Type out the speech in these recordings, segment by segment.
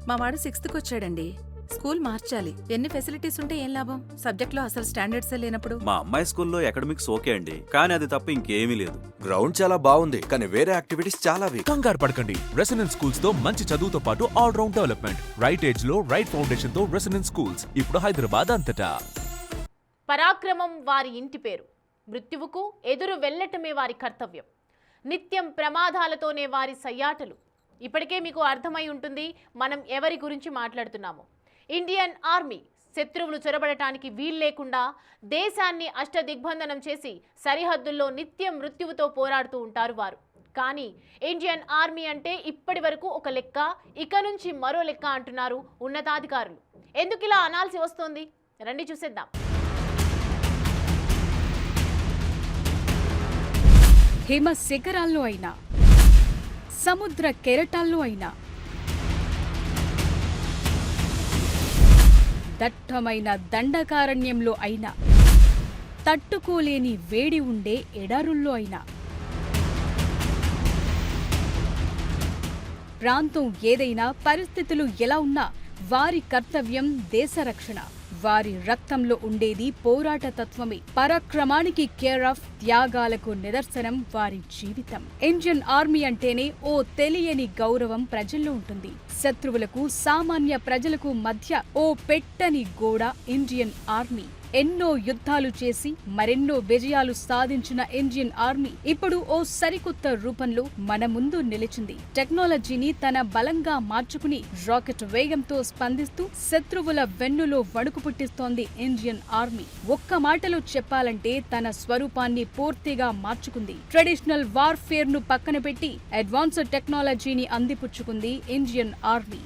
మా వాడు 6th వచ్చాడండి. స్కూల్ మార్చాలి. ఎన్ని ఫెసిలిటీస్ ఉంటే ఏం లాభం? సబ్జెక్ట్లో అసలు స్టాండర్డ్సే లేనప్పుడు. మా అమ్మాయి స్కూల్లో అకాడమిక్స్ ఓకే అండి, కానీ అది తప్ప ఇంకేమీ లేదు. గ్రౌండ్ చాలా బాగుంది, కానీ వేరే యాక్టివిటీస్ చాలా వీక్. కంగారు పడకండి. రెసిడెన్స్ స్కూల్స్ తో మంచి చదువుతో పాటు all round development. Right age లో రైట్ ఫౌండేషన్ తో రెసిడెన్స్ స్కూల్స్ ఇప్పుడు హైదరాబాద్ అంతటా. పరాక్రమం వారి ఇంటి పేరు. మృత్యువుకు ఎదురు వెళ్లటమే వారి కర్తవ్యం. నిత్యం ప్రమాదాలతోనే వారి సయ్యాటలు. ఇప్పటికే మీకు అర్థమై ఉంటుంది మనం ఎవరి గురించి మాట్లాడుతున్నాము. ఇండియన్ ఆర్మీ శత్రువులు చొరబడటానికి వీల్లేకుండా దేశాన్ని అష్టదిగ్బంధనం చేసి సరిహద్దుల్లో నిత్యం మృత్యువుతో పోరాడుతూ ఉంటారు వారు. కానీ ఇండియన్ ఆర్మీ అంటే ఇప్పటి వరకు ఒక లెక్క, ఇక నుంచి మరో లెక్క అంటున్నారు ఉన్నతాధికారులు. ఎందుకు ఇలా అనాల్సి వస్తోంది? రండి చూసేద్దాం. హిమ శిఖరాల్లో అయినా, సముద్ర కెరటాల్లో అయినా, దట్టమైన దండకారణ్యంలో అయినా, తట్టుకోలేని వేడి ఉండే ఎడారుల్లో అయినా, ప్రాంతం ఏదైనా, పరిస్థితులు ఎలా ఉన్నా వారి కర్తవ్యం దేశరక్షణ. వారి రక్తంలో ఉండేది పోరాట తత్వమే. పరాక్రమానికి కేర్ ఆఫ్, త్యాగాలకు నిదర్శనం వారి జీవితం. ఇండియన్ ఆర్మీ అంటేనే ఓ తెలియని గౌరవం ప్రజల్లో ఉంటుంది. శత్రువులకు, సామాన్య ప్రజలకు మధ్య ఓ పెట్టని గోడ ఇండియన్ ఆర్మీ. ఎన్నో యుద్ధాలు చేసి మరెన్నో విజయాలు సాధించిన ఇండియన్ ఆర్మీ ఇప్పుడు ఓ సరికొత్త రూపంలో మన ముందు నిలిచింది. టెక్నాలజీని తన బలంగా మార్చుకుని రాకెట్ వేగంతో స్పందిస్తూ శత్రువుల వెన్నులో వణుకు పుట్టిస్తోంది ఇండియన్ ఆర్మీ. ఒక్క మాటలో చెప్పాలంటే తన స్వరూపాన్ని పూర్తిగా మార్చుకుంది. ట్రెడిషనల్ వార్ఫేర్ ను పక్కన పెట్టి అడ్వాన్స్డ్ టెక్నాలజీని అందిపుచ్చుకుంది ఇండియన్ ఆర్మీ.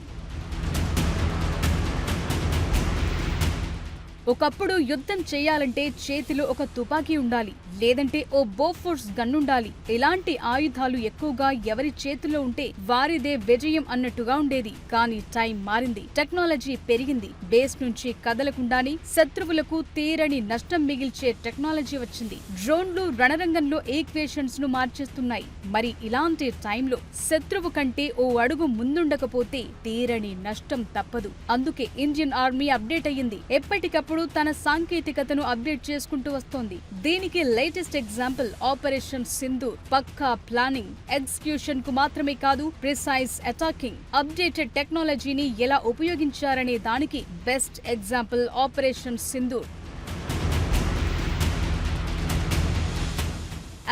ఒకప్పుడు యుద్ధం చేయాలంటే చేతిలో ఒక తుపాకీ ఉండాలి, లేదంటే ఓ బోఫోర్స్ గన్నుండాలి. ఇలాంటి ఆయుధాలు ఎక్కువగా ఎవరి చేతిలో ఉంటే వారిదే విజయం అన్నట్టుగా ఉండేది. కానీ టైం మారింది, టెక్నాలజీ పెరిగింది. బేస్ నుంచి కదలకుండానే శత్రువులకు తీరని నష్టం మిగిల్చే టెక్నాలజీ వచ్చింది. డ్రోన్లు రణరంగంలో ఈక్వేషన్స్ ను మార్చేస్తున్నాయి. మరి ఇలాంటి టైంలో శత్రువు కంటే ఓ అడుగు ముందుండకపోతే తీరని నష్టం తప్పదు. అందుకే ఇండియన్ ఆర్మీ అప్డేట్ అయ్యింది. ఎప్పటికప్పుడు తన సాంకేతికతను అప్డేట్ చేసుకుంటూ వస్తోంది. దీనికి లేటెస్ట్ ఎగ్జాంపుల్ ఆపరేషన్ సింధూర్. పక్కా ప్లానింగ్, ఎగ్జిక్యూషన్ కు మాత్రమే కాదు, ప్రిసైజ్ అటాకింగ్, అప్డేటెడ్ టెక్నాలజీని ఎలా ఉపయోగించారనే దానికి best example operation Sindoor.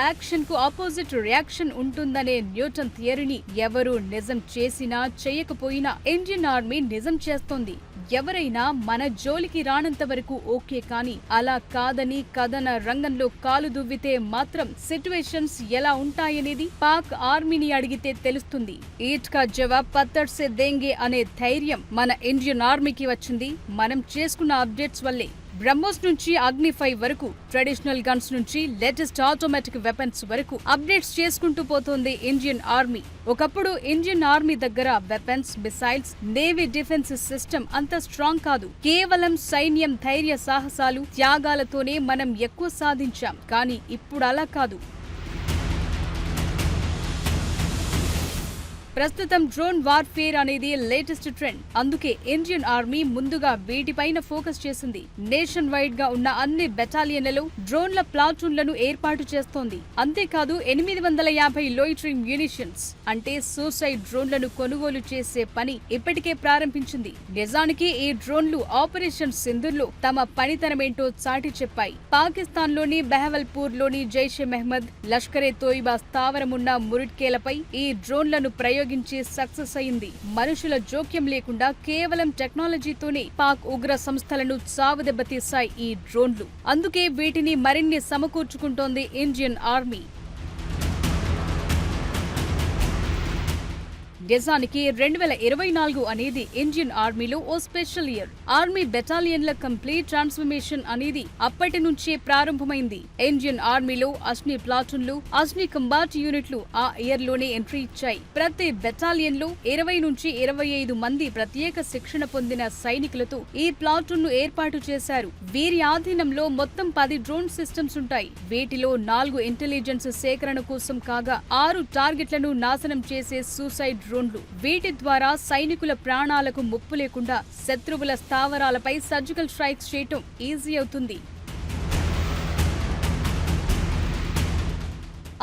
Action కు ఆపోజిట్ రియాక్షన్ ఉంటుందనే న్యూటన్ థియరీని ఎవరు నిజం చేసినా చేయకపోయినా ఇండియన్ ఆర్మీ నిజం చేస్తోంది. ఎవరైనా మన జోలికి రానంత వరకు ఓకే, కానీ అలా కాదని కథన రంగంలో కాలు దువ్వితే మాత్రం సిట్యుయేషన్స్ ఎలా ఉంటాయనేది పాక్ ఆర్మీని అడిగితే తెలుస్తుంది. ఈట్ కా జవాబ్ పత్తర్ సే దేంగే అనే ధైర్యం మన ఇండియన్ ఆర్మీకి వచ్చింది మనం చేసుకున్న అప్డేట్స్ వల్లే. బ్రహ్మోస్ నుంచి అగ్ని 5 వరకు, ట్రెడిషనల్ గన్స్ నుంచి లేటెస్ట్ ఆటోమేటిక్ వెపన్స్ వరకు అప్డేట్స్ చేసుకుంటూ పోతోంది ఇండియన్ ఆర్మీ. ఒకప్పుడు ఇండియన్ ఆర్మీ దగ్గర weapons, missiles, navy defence system అంత స్ట్రాంగ్ కాదు. కేవలం సైన్యం ధైర్య సాహసాలు, త్యాగాలతోనే మనం ఎక్కువ సాధించాం. కానీ ఇప్పుడు అలా కాదు. ప్రస్తుతం డ్రోన్ వార్ఫేర్ అనేది లేటెస్ట్ ట్రెండ్. అందుకే ఇండియన్ ఆర్మీ ముందుగా వీటిపైన ఫోకస్ చేసింది. నేషన్ వైడ్ గా ఉన్న అన్ని బెటాలియన్లలో డ్రోన్ల ప్లాటూన్లను ఏర్పాటు చేస్తోంది. అంతేకాదు 850 లోయిటరింగ్ మ్యూనిషన్స్ అంటే సూసైడ్ డ్రోన్లను కొనుగోలు చేసే పని ఇప్పటికే ప్రారంభించింది. నిజానికి ఈ డ్రోన్లు ఆపరేషన్ సింధూర్ లో తమ పనితనమేంటో చాటి చెప్పాయి. పాకిస్తాన్ లోని బెహవల్పూర్ లోని జైషే మెహ్మద్, లష్కరే తోయిబా స్థావరమున్న మురిట్కేలపై ఈ డ్రోన్లను ప్రయోగించి సక్సెస్ అయింది. మనుషుల జోక్యం లేకుండా కేవలం టెక్నాలజీతోనే పాక్ ఉగ్ర సంస్థలను చావుదెబ్బతీశాయి ఈ డ్రోన్లు. అందుకే వీటిని మరిన్ని సమకూర్చుకుంటోంది ఇండియన్ ఆర్మీ. నిజానికి 2024 అనేది ఇండియన్ ఆర్మీలో ఓ స్పెషల్ ఇయర్. ఆర్మీ బెటాలియన్ల కంప్లీట్ ట్రాన్స్ఫర్మేషన్ అనేది అప్పటి నుంచే ప్రారంభమైంది. ఇండియన్ ఆర్మీలో అస్ని ప్లాటూన్లు, అస్ని కంబాట్ యూనిట్లు ఆ ఇయర్ లోనే ఎంట్రీ ఇచ్చాయి. ప్రతి బెటాలియన్ లో 20 నుంచి 25 మంది ప్రత్యేక శిక్షణ పొందిన సైనికులతో ఈ ప్లాటూన్ ను ఏర్పాటు చేశారు. వీరి ఆధీనంలో మొత్తం 10 డ్రోన్ సిస్టమ్స్ ఉంటాయి. వీటిలో 4 ఇంటెలిజెన్స్ సేకరణ కోసం కాగా 6 టార్గెట్లను నాశనం చేసే సూసైడ్ డ్రోన్లు. వీటి ద్వారా సైనికుల ప్రాణాలకు ముప్పు లేకుండా శత్రువుల స్థావరాలపై సర్జికల్ స్ట్రైక్స్ చేయటం ఈజీ అవుతుంది.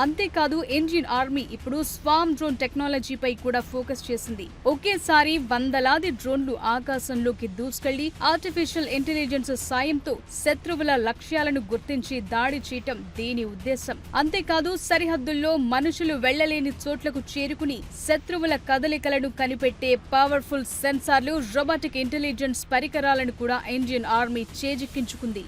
అంతేకాదు ఇండియన్ ఆర్మీ ఇప్పుడు స్వామ్ డ్రోన్ టెక్నాలజీపై కూడా ఫోకస్ చేసింది. ఒకేసారి వందలాది డ్రోన్లు ఆకాశంలోకి దూసుకెళ్లి ఆర్టిఫిషియల్ ఇంటెలిజెన్స్ సాయంతో శత్రువుల లక్ష్యాలను గుర్తించి దాడి చేయటం దీని ఉద్దేశం. అంతేకాదు సరిహద్దుల్లో మనుషులు వెళ్లలేని చోట్లకు చేరుకుని శత్రువుల కదలికలను కనిపెట్టే పవర్ఫుల్ సెన్సార్లు, రోబోటిక్ ఇంటెలిజెన్స్ పరికరాలను కూడా ఇండియన్ ఆర్మీ చేజిక్కించుకుంది.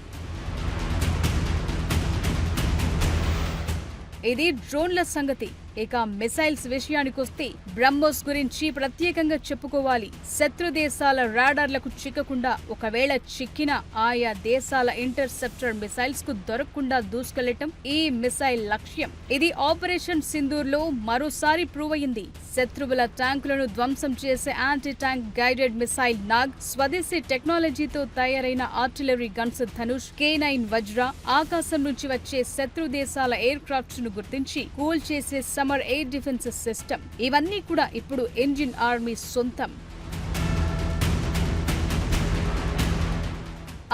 ఇది డ్రోన్ల సంగతి. ఇక మిసైల్స్ విషయానికొస్తే బ్రహ్మోస్ గురించి ప్రత్యేకంగా చెప్పుకోవాలి. శత్రు దేశాల రాడార్లకు చిక్కకుండా, ఒకవేళ చిక్కిన ఆయా దేశాల ఇంటర్సెప్టర్ మిసైల్స్ కు దొరకకుండా దూసుకెళ్లటం ఈ మిసైల్ లక్ష్యం. ఇది ఆపరేషన్ సింధూర్ లో మరోసారి ప్రూవ్ అయింది. శత్రువుల ట్యాంకులను ధ్వంసం చేసే anti tank guided missile Nag, స్వదేశీ టెక్నాలజీతో తయారైన ఆర్టిలరీ గన్స్ ధనుష్, K9 వజ్ర, ఆకాశం నుంచి వచ్చే శత్రు దేశాల ఎయిర్ క్రాఫ్ట్స్ ను గుర్తించి కూల్ చేసే సమర్ ఎయిర్ డిఫెన్స్ సిస్టమ్, ఇవన్నీ కూడా ఇప్పుడు ఇండియన్ ఆర్మీ సొంతం.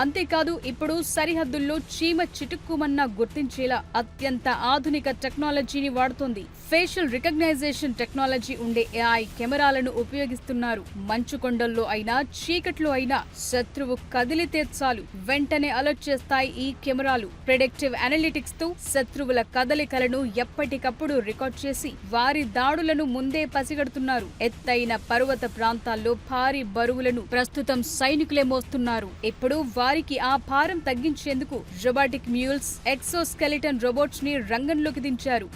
అంతేకాదు ఇప్పుడు సరిహద్దుల్లో చీమ చిటుక్కుమన్నా గుర్తించేలా అత్యంత ఆధునిక టెక్నాలజీని వాడుతోంది. ఫేషియల్ రికగ్నైజేషన్ టెక్నాలజీ ఉండే AI కెమెరాలను ఉపయోగిస్తున్నారు. మంచు కొండల్లో అయినా చీకట్లో అయినా శత్రువు కదిలితే చాలు వెంటనే అలర్ట్ చేస్తాయి ఈ కెమెరాలు. ప్రెడిక్టివ్ అనలిటిక్స్ తో శత్రువుల కదలికలను ఎప్పటికప్పుడు రికార్డ్ చేసి వారి దాడులను ముందే పసిగడుతున్నారు. ఎత్తైన పర్వత ప్రాంతాల్లో భారీ బరువులను ప్రస్తుతం సైనికులే మోస్తున్నారు. ఇప్పుడు వారికి ఆ భారం తగ్గించేందుకు రోబోటిక్ మ్యూల్స్, ఎక్సోస్కెలిటన్ రోబోట్స్ ని రంగంలోకి దించారు.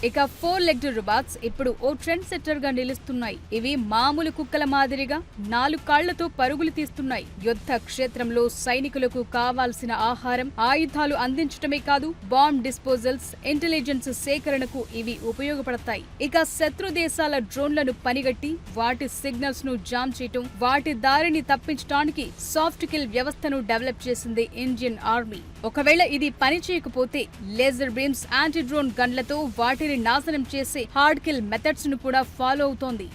ఇక 4-legged robots ఇప్పుడు ఓ ట్రెండ్ సెట్టర్ గా నిలుస్తున్నాయి. ఇవి మామూలు కుక్కల మాదిరిగా 4 కాళ్లతో పరుగులు తీస్తున్నాయి. యుద్ధ క్షేత్రంలో సైనికులకు కావాల్సిన ఆహారం, ఆయుధాలు అందించడమే కాదు, బాంబ్ డిస్పోజల్స్, ఇంటెలిజెన్స్ సేకరణకు ఇవి ఉపయోగపడతాయి. ఇక శత్రు దేశాల డ్రోన్లను పనిగట్టి వాటి సిగ్నల్స్ ను జామ్ చేయటం, వాటి దారిని తప్పించడానికి సాఫ్ట్ కిల్ వ్యవస్థను డెవలప్ చేసింది ఇండియన్ ఆర్మీ. ఒకవేళ ఇది పని చేయకపోతే లేజర్ బీమ్స్, యాంటీ డ్రోన్ గన్లతో వాటిని నాశనం చేసే హార్డ్ కిల్ మెథడ్స్ ను కూడా ఫాలో అవుతోంది.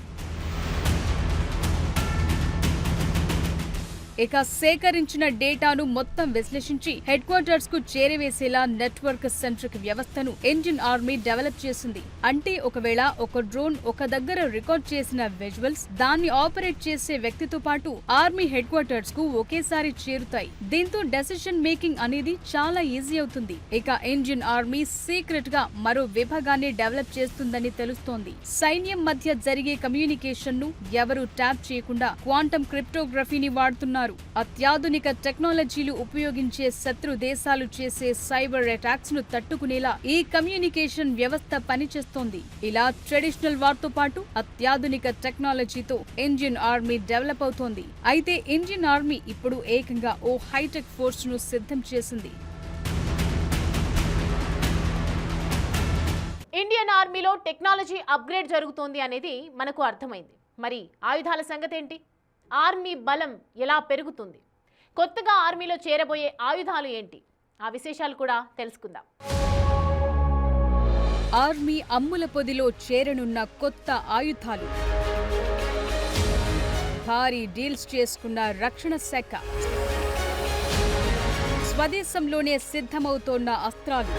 ఇక సేకరించిన డేటాను మొత్తం విశ్లేషించి హెడ్ క్వార్టర్స్ కు చేరవేసేలా నెట్వర్క్ సెంట్రిక్ వ్యవస్థను ఇండియన్ ఆర్మీ డెవలప్ చేసింది. అంటే ఒకవేళ ఒక డ్రోన్ ఒక దగ్గర రికార్డ్ చేసిన విజువల్స్ దాన్ని ఆపరేట్ చేసే వ్యక్తితో పాటు ఆర్మీ హెడ్ క్వార్టర్స్ కు ఒకేసారి చేరుతాయి. దీంతో డెసిషన్ మేకింగ్ అనేది చాలా ఈజీ అవుతుంది. ఇక ఇండియన్ ఆర్మీ సీక్రెట్ గా మరో విభాగాన్ని డెవలప్ చేస్తుందని తెలుస్తోంది. సైన్యం మధ్య జరిగే కమ్యూనికేషన్ ను ఎవరూ ట్యాప్ చేయకుండా క్వాంటమ్ క్రిప్టోగ్రఫీని వాడుతున్నారు. అత్యాధునిక టెక్నాలజీలు ఉపయోగించే శత్రు దేశాలు చేసే సైబర్ అటాక్స్ ను తట్టుకునేలా ఈ కమ్యూనికేషన్ వ్యవస్థ పనిచేస్తోంది. ఇలా ట్రెడిషనల్ వార్ తో పాటు అత్యాధునిక టెక్నాలజీతో ఇండియన్ ఆర్మీ డెవలప్ అవుతోంది. అయితే ఇండియన్ ఆర్మీ ఇప్పుడు ఏకంగా ఓ హైటెక్ ఫోర్స్ ను సిద్ధం చేసింది. ఇండియన్ ఆర్మీలో టెక్నాలజీ అప్గ్రేడ్ జరుగుతోంది అనేది మనకు అర్థమైంది. మరి ఆయుధాల సంగతి ఏంటి? ఆర్మీ బలం ఎలా పెరుగుతుంది? కొత్తగా ఆర్మీలో చేరబోయే ఆయుధాలు ఏంటి? ఆ విశేషాలు కూడా తెలుసుకుందాం. ఆర్మీ అమ్ముల పొదిలో చేరనున్న కొత్త ఆయుధాలు, భారీ డీల్స్ చేసుకున్న రక్షణ శాఖ, స్వదేశంలోనే సిద్ధమవుతోన్న అస్త్రాలు.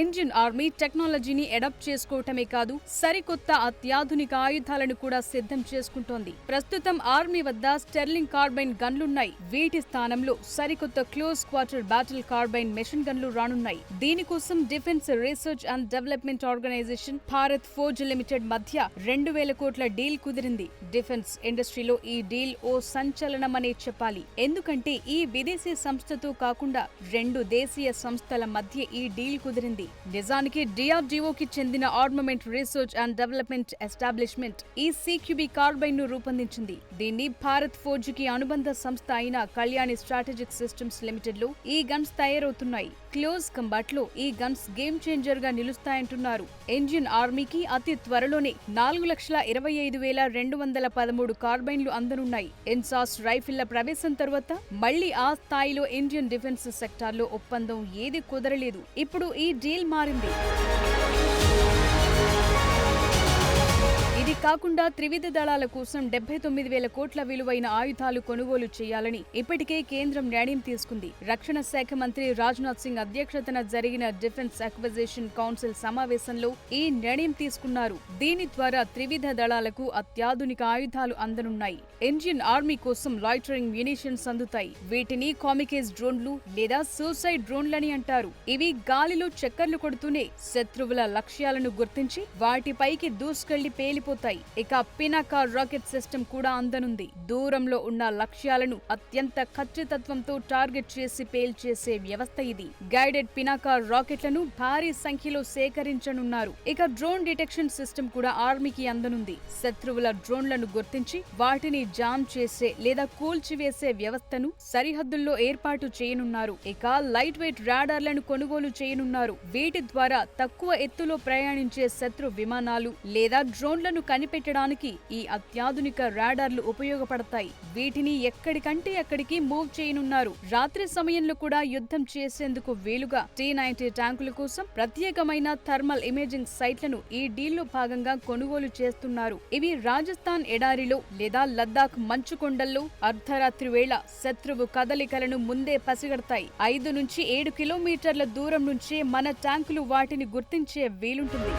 ఇండియన్ ఆర్మీ టెక్నాలజీని అడాప్ట్ చేసుకోవటమే కాదు, సరికొత్త అత్యాధునిక ఆయుధాలను కూడా సిద్ధం చేసుకుంటోంది. ప్రస్తుతం ఆర్మీ వద్ద స్టెర్లింగ్ కార్బైన్ గన్లున్నాయి. వీటి స్థానంలో సరికొత్త close quarter battle carbine machine గన్లు రానున్నాయి. దీనికోసం Defence Research and Development Organisation Bharat Forge Limited మధ్య 2,000 కోట్ల డీల్ కుదిరింది. డిఫెన్స్ ఇండస్ట్రీలో ఈ డీల్ ఓ సంచలనమనే చెప్పాలి. ఎందుకంటే ఈ విదేశీ సంస్థతో కాకుండా 2 దేశీయ సంస్థల మధ్య ఈ డీల్ కుదిరింది. నిజానికి DRDOకి చెందిన armament research and development establishment ఈ CQB కార్బైన్ ను రూపొందించింది. దీన్ని భారత్ ఫోర్జ్ కి అనుబంధ సంస్థ అయిన కళ్యాణి స్ట్రాటజిక్ సిస్టమ్స్ లిమిటెడ్ లో ఈ గన్స్ తయారవుతున్నాయి. క్లోజ్ కంబాట్ లో ఈ గన్స్ గేమ్ చేంజర్ గా నిలుస్తాయంటున్నారు. ఇండియన్ ఆర్మీకి అతి త్వరలోనే 4,25,213 కార్బైన్లు అందనున్నాయి. ఇన్సాస్ రైఫిళ్ల ప్రవేశం తర్వాత మళ్లీ ఆ స్థాయిలో ఇండియన్ డిఫెన్స్ సెక్టార్లో ఒప్పందం ఏది కుదరలేదు. ఇప్పుడు ఈ డీల్ మారింది. ఇది కాకుండా త్రివిధ దళాల కోసం 79,000 కోట్ల విలువైన ఆయుధాలు కొనుగోలు చేయాలని ఇప్పటికే కేంద్రం నిర్ణయం తీసుకుంది. రక్షణ శాఖ మంత్రి రాజ్నాథ్ సింగ్ అధ్యక్షతన జరిగిన డిఫెన్స్ అక్విజిషన్ కౌన్సిల్ సమావేశంలో ఈ నిర్ణయం తీసుకున్నారు. దీని ద్వారా త్రివిధ దళాలకు అత్యాధునిక ఆయుధాలు అందనున్నాయి. ఇండియన్ ఆర్మీ కోసం లాయిటరింగ్ మ్యునిషన్స్ అందుతాయి. వీటిని కామికేజ్ డ్రోన్లు లేదా సూసైడ్ డ్రోన్లని అంటారు. ఇవి గాలిలో చక్కర్లు కొడుతూనే శత్రువుల లక్ష్యాలను గుర్తించి వాటిపైకి దూసుకెళ్లి పేలిపోతాయి. ఇక పినాకా రాకెట్ సిస్టమ్ కూడా అందనుంది. దూరంలో ఉన్న లక్ష్యాలను అత్యంత ఖచ్చితత్వంతో టార్గెట్ చేసి పేల్చేసే వ్యవస్థ ఇది. గైడెడ్ పినాకా రాకెట్లను భారీ సంఖ్యలో సేకరించనున్నారు. ఇక డ్రోన్ డిటెక్షన్ సిస్టమ్ కూడా ఆర్మీకి అందనుంది. శత్రువుల డ్రోన్లను గుర్తించి వాటిని జామ్ చేసే లేదా కూల్చివేసే వ్యవస్థను సరిహద్దుల్లో ఏర్పాటు చేయనున్నారు. ఇక లైట్ వెయిట్ రాడార్లను కొనుగోలు చేయనున్నారు. వీటి ద్వారా తక్కువ ఎత్తులో ప్రయాణించే శత్రు విమానాలు లేదా డ్రోన్లను కనిపెట్టడానికి ఈ అత్యాధునిక రాడార్లు ఉపయోగపడతాయి. వీటిని ఎక్కడికంటే అక్కడికి మూవ్ చేయనున్నారు. రాత్రి సమయంలో కూడా యుద్ధం చేసేందుకు వీలుగా T-90 ట్యాంకుల కోసం ప్రత్యేకమైన థర్మల్ ఇమేజింగ్ సైట్లను ఈ డీల్లో భాగంగా కొనుగోలు చేస్తున్నారు. ఇవి రాజస్థాన్ ఎడారిలో లేదా లద్దాఖ్ మంచు కొండల్లో అర్ధరాత్రి వేళ శత్రువు కదలికలను ముందే పసిగడతాయి. 5 నుంచి 7 కిలోమీటర్ల దూరం నుంచే మన ట్యాంకులు వాటిని గుర్తించే వీలుంటుంది.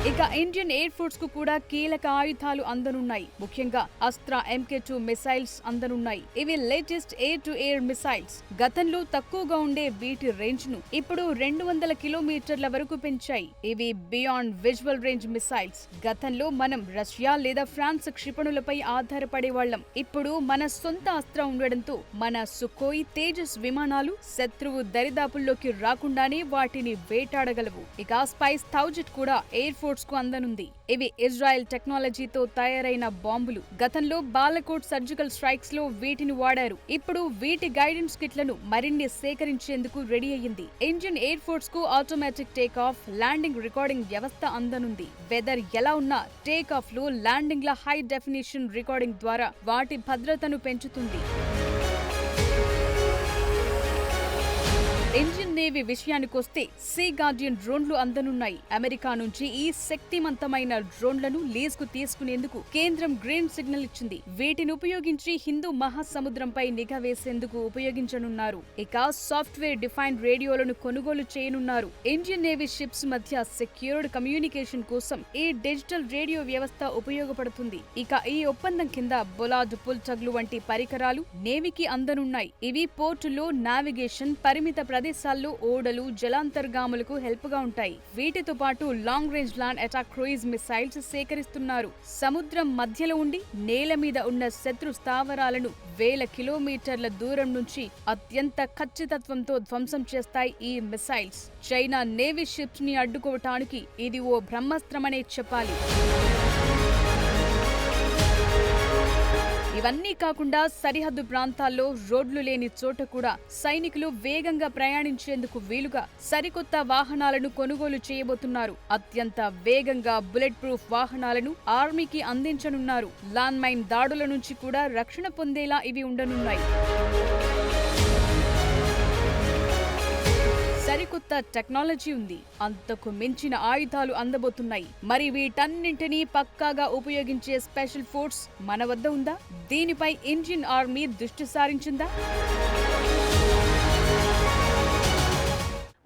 ఇక ఇండియన్ ఎయిర్ ఫోర్స్ కు కూడా కీలక ఆయుధాలు అందనున్నాయి. ముఖ్యంగా అస్త్రా MK2 మిసైల్స్ అందనున్నాయి. ఇవి latest air to air missiles. గతంలో తక్కువగా ఉండే వీటి రేంజ్ ను ఇప్పుడు 200 కిలోమీటర్ల వరకు పెంచాయి. ఇవి బియాండ్ విజువల్ రేంజ్ మిసైల్స్. గతంలో మనం రష్యా లేదా ఫ్రాన్స్ క్షిపణులపై ఆధారపడేవాళ్లం. ఇప్పుడు మన సొంత అస్త్రం ఉండడంతో మన సుఖోయ్, తేజస్ విమానాలు శత్రువు దరిదాపుల్లోకి రాకుండానే వాటిని వేటాడగలవు. ఇక స్పైస్ 1000 కూడా ఎయిర్ ఫోర్స్ కు అందనుంది. ఇవి ఇజ్రాయెల్ టెక్నాలజీతో తయారైన బాంబులు. గతంలో బాలకోట్ సర్జికల్ స్ట్రైక్స్ లో వీటిని వాడారు. ఇప్పుడు వీటి గైడెన్స్ కిట్లను మరిన్ని సేకరించేందుకు రెడీ అయ్యింది. ఇండియన్ ఎయిర్ ఫోర్స్ కు automatic take off, landing recording వ్యవస్థ అందనుంది. వెదర్ ఎలా ఉన్నా టేక్ ఆఫ్ లో ల్యాండింగ్ ల హై డెఫినిషన్ రికార్డింగ్ ద్వారా వాటి భద్రతను పెంచుతుంది. ఇండియన్ నేవీ విషయానికొస్తే సీ గార్డియన్ డ్రోన్లు అందనున్నాయి. అమెరికా నుంచి ఈ శక్తివంతమైన డ్రోన్లను లీజ్ కు తీసుకునేందుకు కేంద్రం గ్రీన్ సిగ్నల్ ఇచ్చింది. వీటిని ఉపయోగించి హిందూ మహాసముద్రంపై నిఘా వేసేందుకు ఉపయోగించనున్నారు. ఇక సాఫ్ట్వేర్ డిఫైన్డ్ రేడియోలను కొనుగోలు చేయనున్నారు. ఇండియన్ నేవీ షిప్స్ మధ్య సెక్యూర్డ్ కమ్యూనికేషన్ కోసం ఈ డిజిటల్ రేడియో వ్యవస్థ ఉపయోగపడుతుంది. ఇక ఈ ఒప్పందం కింద బొలార్డ్ పుల్ టగ్లు వంటి పరికరాలు నేవీకి అందనున్నాయి. ఇవి పోర్టులో నావిగేషన్, పరిమిత ప్రదేశాల్లో ఓడలు, జలాంతర్గాములకు హెల్ప్ గా ఉంటాయి. వీటితో పాటు long range land attack cruise missiles సేకరిస్తున్నారు. సముద్రం మధ్యలో ఉండి నేల మీద ఉన్న శత్రు స్థావరాలను వేల కిలోమీటర్ల దూరం నుంచి అత్యంత ఖచ్చితత్వంతో ధ్వంసం చేస్తాయి ఈ మిసైల్స్. చైనా నేవీ షిప్స్ ని అడ్డుకోవటానికి ఇది ఓ బ్రహ్మాస్త్రమనే చెప్పాలి. ఇవన్నీ కాకుండా సరిహద్దు ప్రాంతాల్లో రోడ్లు లేని చోట కూడా సైనికులు వేగంగా ప్రయాణించేందుకు వీలుగా సరికొత్త వాహనాలను కొనుగోలు చేయబోతున్నారు. అత్యంత వేగంగా బుల్లెట్ ప్రూఫ్ వాహనాలను ఆర్మీకి అందించనున్నారు. ల్యాండ్ మైన్ దాడుల నుంచి కూడా రక్షణ పొందేలా ఇవి ఉండనున్నాయి. సరికొత్త టెక్నాలజీ ఉంది. అంతకు మించిన ఆయుధాలు అందబోతున్నాయి. మరి వీటన్నింటినీ పక్కాగా ఉపయోగించే స్పెషల్ ఫోర్స్ మన వద్ద ఉందా? దీనిపై ఇండియన్ ఆర్మీ దృష్టి సారించిందా?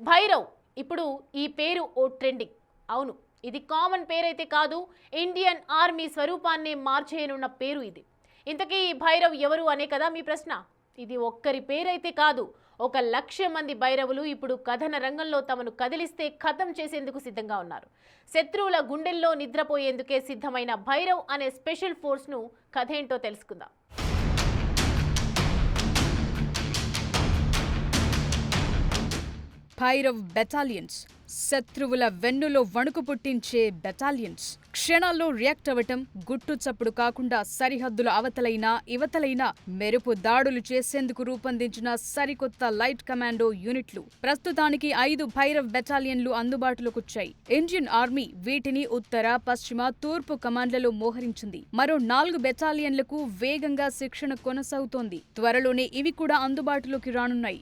భైరవ్, ఇప్పుడు ఈ పేరు ఓ ట్రెండింగ్. అవును, ఇది కామన్ పేరైతే కాదు, ఇండియన్ ఆర్మీ స్వరూపాన్ని మార్చేయనున్న పేరు ఇది. ఇంతకీ ఈ భైరవ్ ఎవరు అనే కదా మీ ప్రశ్న. ఇది ఒక్కరి పేరైతే కాదు, 1,00,000 మంది భైరవులు ఇప్పుడు కథన రంగంలో తమను కదిలిస్తే ఖతం చేసేందుకు సిద్ధంగా ఉన్నారు. శత్రువుల గుండెల్లో నిద్రపోయేందుకే సిద్ధమైన భైరవ్ అనే స్పెషల్ ఫోర్స్ను కథేంటో తెలుసుకుందాం. భైరవ్ బెటాలియన్స్, శత్రువుల వెన్నులో వణుకు పుట్టించే బెటాలియన్స్. క్షణాల్లో రియాక్ట్ అవ్వటం, గుట్టు చప్పుడు కాకుండా సరిహద్దుల అవతలైనా ఇవతలైనా మెరుపు దాడులు చేసేందుకు రూపొందించిన సరికొత్త లైట్ కమాండో యూనిట్లు. ప్రస్తుతానికి 5 భైరవ్ బెటాలియన్లు అందుబాటులోకొచ్చాయి. ఇండియన్ ఆర్మీ వీటిని ఉత్తర, పశ్చిమ, తూర్పు కమాండ్లలో మోహరించింది. మరో 4 బెటాలియన్లకు వేగంగా శిక్షణ కొనసాగుతోంది. త్వరలోనే ఇవి కూడా అందుబాటులోకి రానున్నాయి.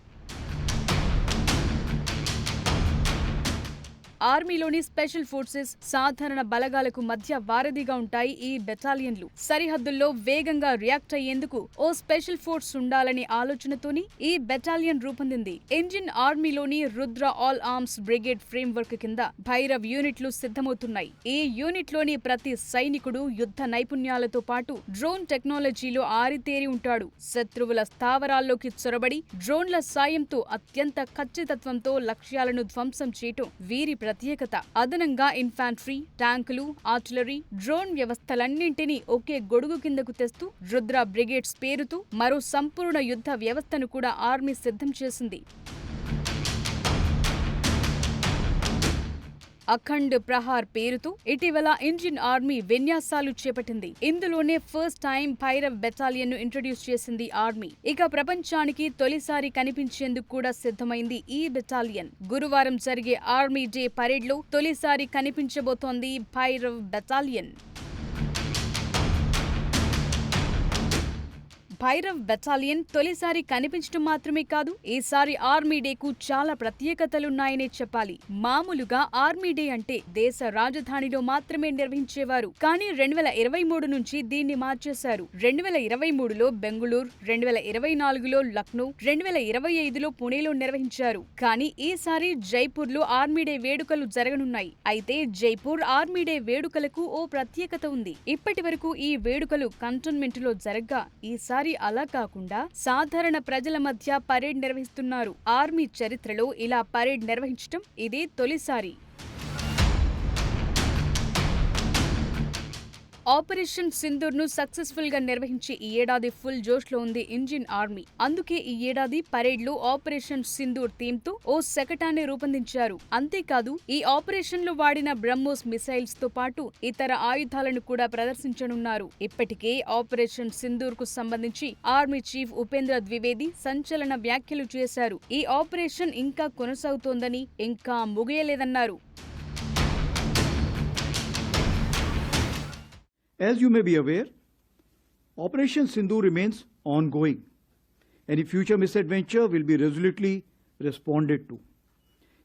ఆర్మీలోని స్పెషల్ ఫోర్సెస్, సాధారణ బలగాలకు మధ్య వారధిగా ఉంటాయి ఈ బెటాలియన్లు. సరిహద్దుల్లో వేగంగా రియాక్ట్ అయ్యేందుకు ఓ స్పెషల్ ఫోర్స్ ఉండాలనే ఆలోచనతోని ఈ బెటాలియన్ రూపొందింది. ఇండియన్ ఆర్మీలోని Rudra all arms brigade framework కింద భైరవ్ యూనిట్లు సిద్ధమవుతున్నాయి. ఈ యూనిట్లోని ప్రతి సైనికుడు యుద్ధ నైపుణ్యాలతో పాటు డ్రోన్ టెక్నాలజీలో ఆరితేరి ఉంటాడు. శత్రువుల స్థావరాల్లోకి చొరబడి డ్రోన్ల సాయంతో అత్యంత ఖచ్చితత్వంతో లక్ష్యాలను ధ్వంసం చేయటం వీరి ప్రత్యేకత. అదనంగా ఇన్ఫాంట్రీ, ట్యాంకులు, ఆర్టిలరీ, డ్రోన్ వ్యవస్థలన్నింటినీ ఒకే గొడుగు కిందకు తెస్తూ రుద్ర బ్రిగేడ్స్ పేరుతో మరో సంపూర్ణ యుద్ధ వ్యవస్థను కూడా ఆర్మీ సిద్ధం చేసింది. అఖండ్ ప్రహార్ పేరుతో ఇటీవల ఇండియన్ ఆర్మీ విన్యాసాలు చేపట్టింది. ఇందులోనే ఫస్ట్ టైం భైరవ్ బెటాలియన్ ను ఇంట్రడ్యూస్ చేసింది ఆర్మీ. ఇక ప్రపంచానికి తొలిసారి కనిపించేందుకు కూడా సిద్ధమైంది ఈ బెటాలియన్. గురువారం జరిగే ఆర్మీ డే పరేడ్ లో తొలిసారి కనిపించబోతోంది భైరవ్ బెటాలియన్. భైరవ్ బెటాలియన్ తొలిసారి కనిపించడం మాత్రమే కాదు, ఈసారి ఆర్మీ డేకు చాలా ప్రత్యేకతలున్నాయనే చెప్పాలి. మామూలుగా ఆర్మీ డే అంటే దేశ రాజధానిలో మాత్రమే నిర్వహించేవారు. కానీ 2023 నుంచి దీన్ని మార్చేశారు. 2023లో బెంగుళూరు, 2024లో లక్నో, 2025లో పుణేలో నిర్వహించారు. కానీ ఈసారి జైపూర్ లో ఆర్మీ డే వేడుకలు జరగనున్నాయి. అయితే జైపూర్ ఆర్మీ డే వేడుకలకు ఓ ప్రత్యేకత ఉంది. ఇప్పటి వరకు ఈ వేడుకలు కంటోన్మెంట్ లో జరగ్గా ఈసారి అలా కాకుండా సాధారణ ప్రజల మధ్య పరేడ్ నిర్వహిస్తున్నారు. ఆర్మీ చరిత్రలో ఇలా పరేడ్ నిర్వహించడం ఇదే తొలిసారి. ఆపరేషన్ సింధూర్ ను సక్సెస్ఫుల్ గా నిర్వహించి ఈ ఏడాది ఫుల్ జోష్ లో ఉంది ఇండియన్ ఆర్మీ. అందుకే ఈ ఏడాది పరేడ్ లో ఆపరేషన్ సింధూర్ థీమ్ తో ఓ శకటాన్ని రూపొందించారు. అంతేకాదు ఈ ఆపరేషన్ లో వాడిన బ్రహ్మోస్ మిసైల్స్ తో పాటు ఇతర ఆయుధాలను కూడా ప్రదర్శించనున్నారు. ఇప్పటికే ఆపరేషన్ సింధూర్ కు సంబంధించి ఆర్మీ చీఫ్ ఉపేంద్ర ద్వివేది సంచలన వ్యాఖ్యలు చేశారు. ఈ ఆపరేషన్ ఇంకా కొనసాగుతోందని, ఇంకా ముగియలేదన్నారు. As you may be aware, Operation Sindoor remains ongoing. Any future misadventure will be resolutely responded to.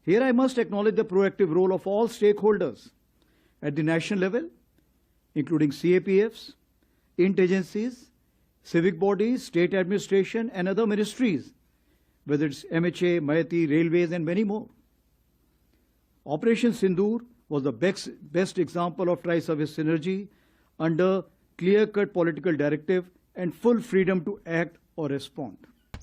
Here I must acknowledge the proactive role of all stakeholders at the national level, including CAPFs, agencies, civic bodies, state administration and other ministries, whether it's MHA, MAITI, Railways and many more. Operation Sindoor was the best example of tri-service synergy under clear-cut political directive and full freedom to act or respond.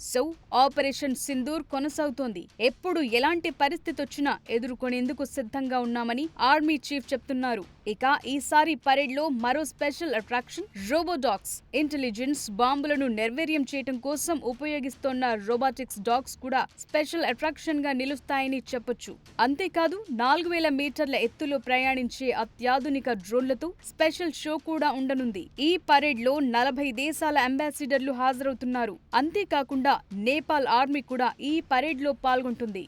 So operation Sindoor కొనసాగుతోంది. ఎప్పుడు ఎలాంటి పరిస్థితి వచ్చినా ఎదుర్కొనేందుకు సిద్ధంగా ఉన్నామని army chief చెప్తున్నారు. ఇక ఈసారి పరేడ్ లో మరో స్పెషల్ అట్రాక్షన్ రోబోడాగ్స్. ఇంటెలిజెన్స్, బాంబులను నిర్వీర్యం చేయడం కోసం ఉపయోగిస్తోన్న రోబోటిక్స్ డాగ్స్ కూడా స్పెషల్ అట్రాక్షన్ గా నిలుస్తాయని చెప్పొచ్చు. అంతేకాదు 4000 మీటర్ల ఎత్తులో ప్రయాణించే అత్యాధునిక డ్రోన్లతో స్పెషల్ షో కూడా ఉండనుంది. ఈ పరేడ్ లో 40 దేశాల అంబాసిడర్లు హాజరవుతున్నారు. అంతేకాకుండా నేపాల్ ఆర్మీ కూడా ఈ పరేడ్ లో పాల్గొంటుంది.